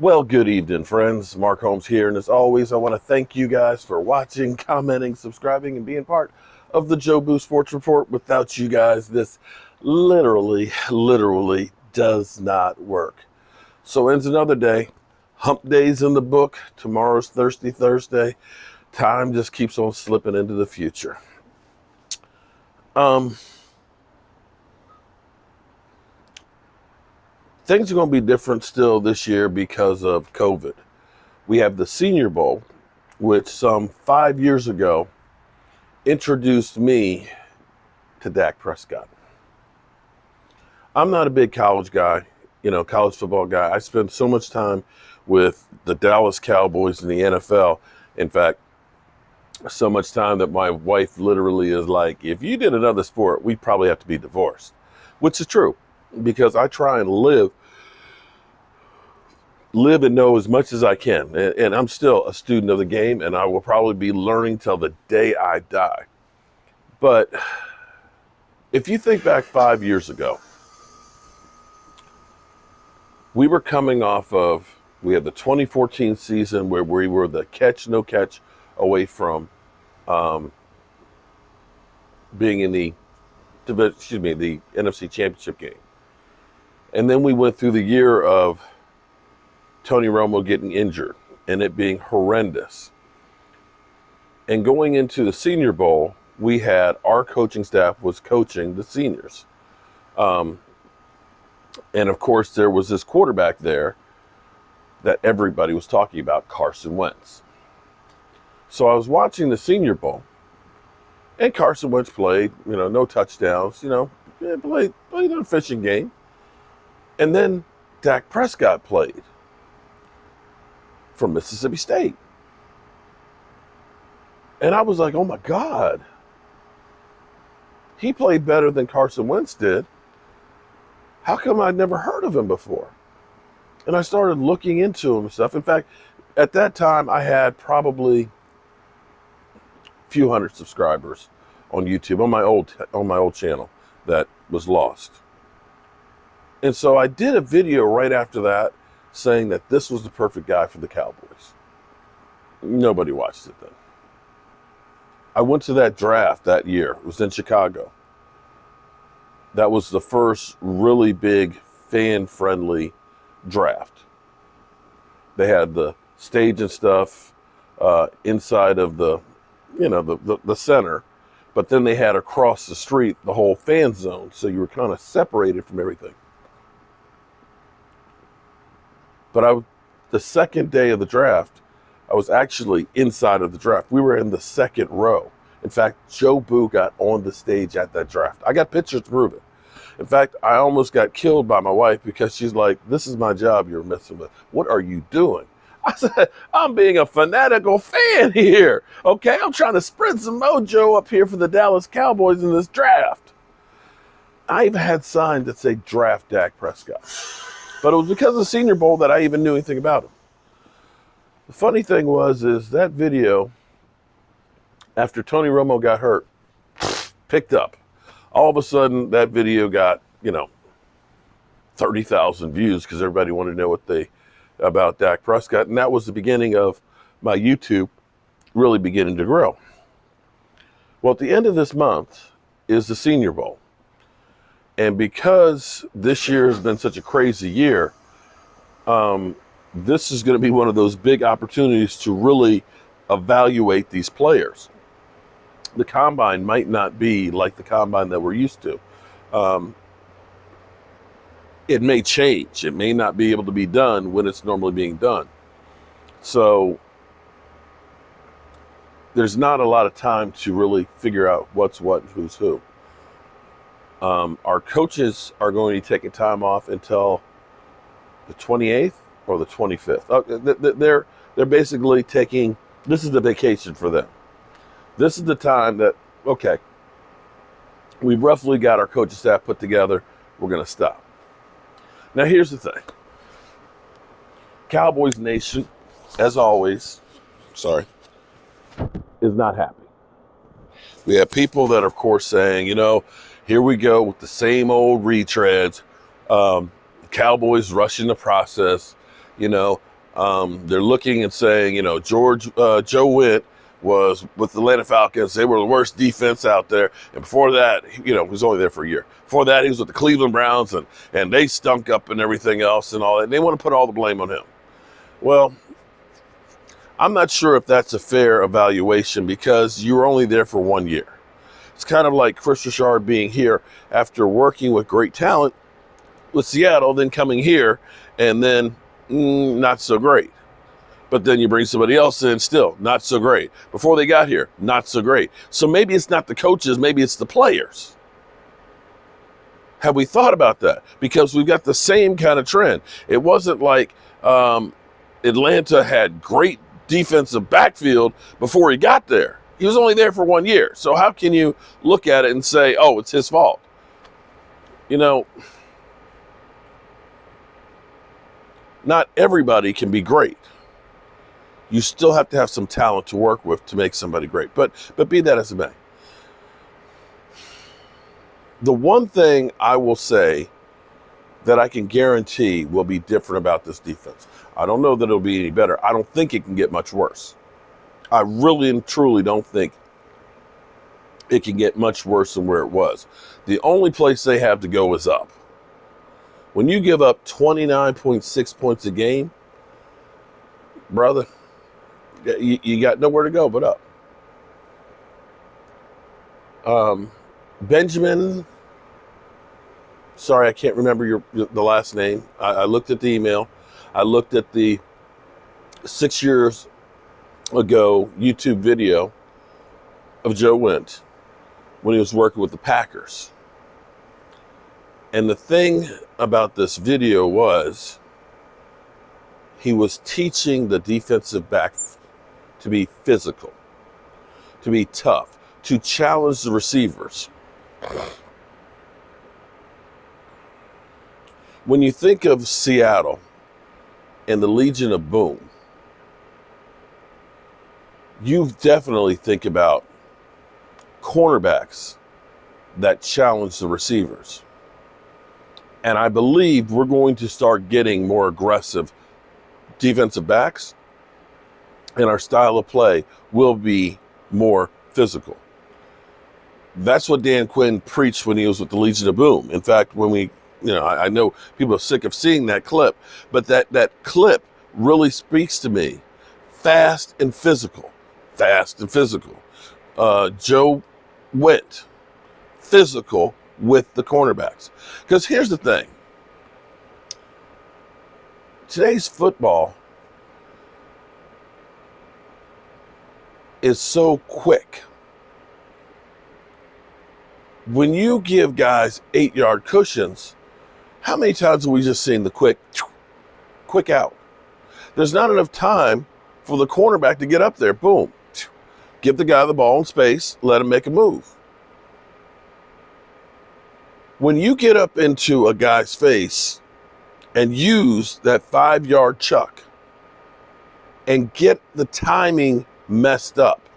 Well, good evening, friends. Mark Holmes here, and as always, I want to thank you guys for watching, commenting, subscribing, and being part of the Joe Boo Sports Report. Without you guys, this literally does not work. So ends another day. Hump day's in the book. Tomorrow's Thirsty Thursday. Time just keeps on slipping into the future. Things are going to be different still this year because of COVID. We have the Senior Bowl, which some 5 years ago introduced me to Dak Prescott. I'm not a big college guy, college football guy. I spend so much time with the Dallas Cowboys and the NFL. In fact, so much time that my wife literally is like, if you did another sport, we'd probably have to be divorced, which is true because I try and live and know as much as I can. And I'm still a student of the game, and I will probably be learning till the day I die. But if you think back 5 years ago, we were coming off of, we had the 2014 season where we were the no catch away from being in the NFC Championship game. And then we went through the year of Tony Romo getting injured and it being horrendous. And going into the Senior Bowl, we had our coaching staff was coaching the seniors. And of course, there was this quarterback there that everybody was talking about, Carson Wentz. So I was watching the Senior Bowl, and Carson Wentz played, no touchdowns, played a fishing game. And then Dak Prescott played from Mississippi State. And I was like, oh my God. He played better than Carson Wentz did. How come I'd never heard of him before? And I started looking into him and stuff. In fact, at that time, I had probably a few hundred subscribers on YouTube on my old channel that was lost. And so I did a video right after that saying that this was the perfect guy for the Cowboys. Nobody watched it then. I went to that draft that year. It was in Chicago. That was the first really big fan-friendly draft. They had the stage and stuff inside of the center, but then they had across the street the whole fan zone, so you were kind of separated from everything. But the second day of the draft, I was actually inside of the draft. We were in the second row. In fact, Joe Boo got on the stage at that draft. I got pictures to prove it. In fact, I almost got killed by my wife because she's like, this is my job you're messing with. What are you doing? I said, I'm being a fanatical fan here. Okay, I'm trying to spread some mojo up here for the Dallas Cowboys in this draft. I even had signs that say draft Dak Prescott. But it was because of the Senior Bowl that I even knew anything about him. The funny thing is that video, after Tony Romo got hurt, picked up. All of a sudden, that video got, 30,000 views because everybody wanted to know about Dak Prescott. And that was the beginning of my YouTube really beginning to grow. Well, at the end of this month is the Senior Bowl. And because this year has been such a crazy year, this is going to be one of those big opportunities to really evaluate these players. The combine might not be like the combine that we're used to. It may change. It may not be able to be done when it's normally being done. So there's not a lot of time to really figure out what's what and who's who. Our coaches are going to be taking time off until the 28th or the 25th. They're basically taking, this is the vacation for them. This is the time that, okay, we've roughly got our coaching staff put together. We're going to stop. Now, here's the thing. Cowboys Nation, as always, is not happy. We have people that are, of course, saying, here we go with the same old retreads. Cowboys rushing the process. They're looking and saying, Joe Wint was with the Atlanta Falcons. They were the worst defense out there. And before that, he was only there for a year. Before that, he was with the Cleveland Browns, and they stunk up and everything else and all that. And they want to put all the blame on him. Well, I'm not sure if that's a fair evaluation because you were only there for 1 year. It's kind of like Chris Richard being here after working with great talent with Seattle, then coming here, and then not so great. But then you bring somebody else in, still not so great. Before they got here, not so great. So maybe it's not the coaches, maybe it's the players. Have we thought about that? Because we've got the same kind of trend. It wasn't like Atlanta had great defensive backfield before he got there. He was only there for 1 year. So how can you look at it and say, oh, it's his fault? Not everybody can be great. You still have to have some talent to work with to make somebody great. But be that as it may. The one thing I will say that I can guarantee will be different about this defense. I don't know that it'll be any better. I don't think it can get much worse. I really and truly don't think it can get much worse than where it was. The only place they have to go is up. When you give up 29.6 points a game, brother, you got nowhere to go but up. Benjamin, sorry, I can't remember the last name. I looked at the email. I looked at the 6 years ago YouTube video of Joe Wint when he was working with the Packers. And the thing about this video was he was teaching the defensive back to be physical, to be tough, to challenge the receivers. When you think of Seattle and the Legion of Boom, you definitely think about cornerbacks that challenge the receivers. And I believe we're going to start getting more aggressive defensive backs, and our style of play will be more physical. That's what Dan Quinn preached when he was with the Legion of Boom. In fact, when I know people are sick of seeing that clip, but that clip really speaks to me. Fast and physical. Joe Wint, physical with the cornerbacks. Because here's the thing. Today's football is so quick. When you give guys 8-yard cushions, how many times have we just seen the quick out? There's not enough time for the cornerback to get up there. Boom. Give the guy the ball in space, let him make a move. When you get up into a guy's face and use that 5-yard chuck and get the timing messed up,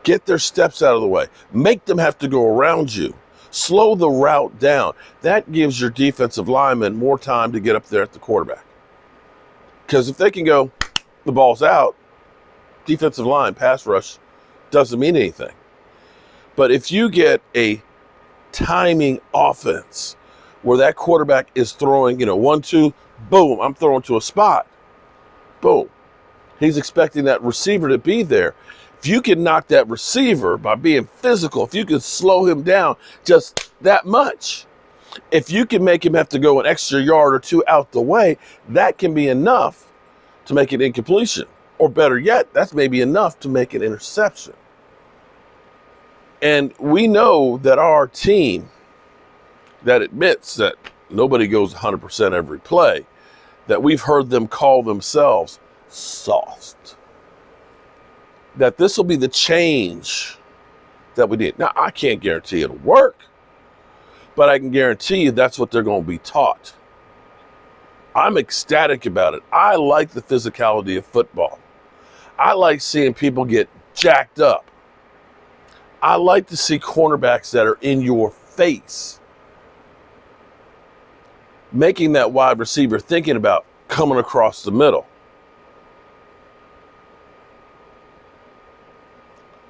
get their steps out of the way, make them have to go around you, slow the route down, that gives your defensive lineman more time to get up there at the quarterback. Because if they can go, the ball's out, defensive line, pass rush, doesn't mean anything. But if you get a timing offense where that quarterback is throwing, 1-2, boom, I'm throwing to a spot. Boom. He's expecting that receiver to be there. If you can knock that receiver by being physical, if you can slow him down just that much, if you can make him have to go an extra yard or two out the way, that can be enough to make an incompletion. Or better yet, that's maybe enough to make an interception. And we know that our team that admits that nobody goes 100% every play, that we've heard them call themselves soft. That this will be the change that we need. Now, I can't guarantee it'll work, but I can guarantee you that's what they're going to be taught. I'm ecstatic about it. I like the physicality of football. I like seeing people get jacked up. I like to see cornerbacks that are in your face, making that wide receiver thinking about, coming across the middle.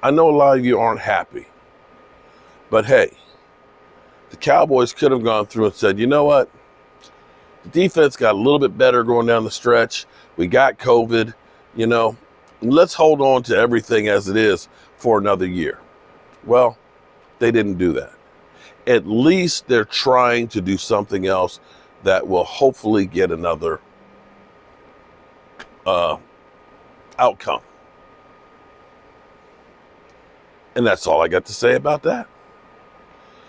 I know a lot of you aren't happy, but hey, the Cowboys could have gone through and said, you know what? The defense got a little bit better going down the stretch. We got COVID, let's hold on to everything as it is for another year. Well, they didn't do that. At least they're trying to do something else that will hopefully get another outcome. And that's all I got to say about that.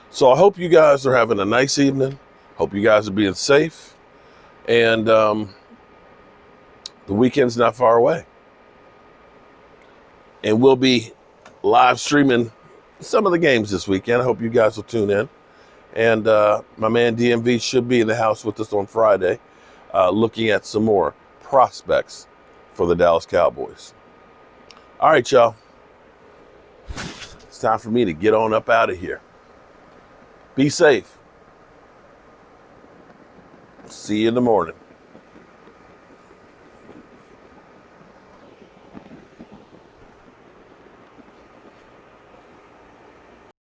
So I hope you guys are having a nice evening. Hope you guys are being safe. And the weekend's not far away. And we'll be live streaming some of the games this weekend. I hope you guys will tune in. And my man DMV should be in the house with us on Friday, looking at some more prospects for the Dallas Cowboys. All right, y'all. It's time for me to get on up out of here. Be safe. See you in the morning.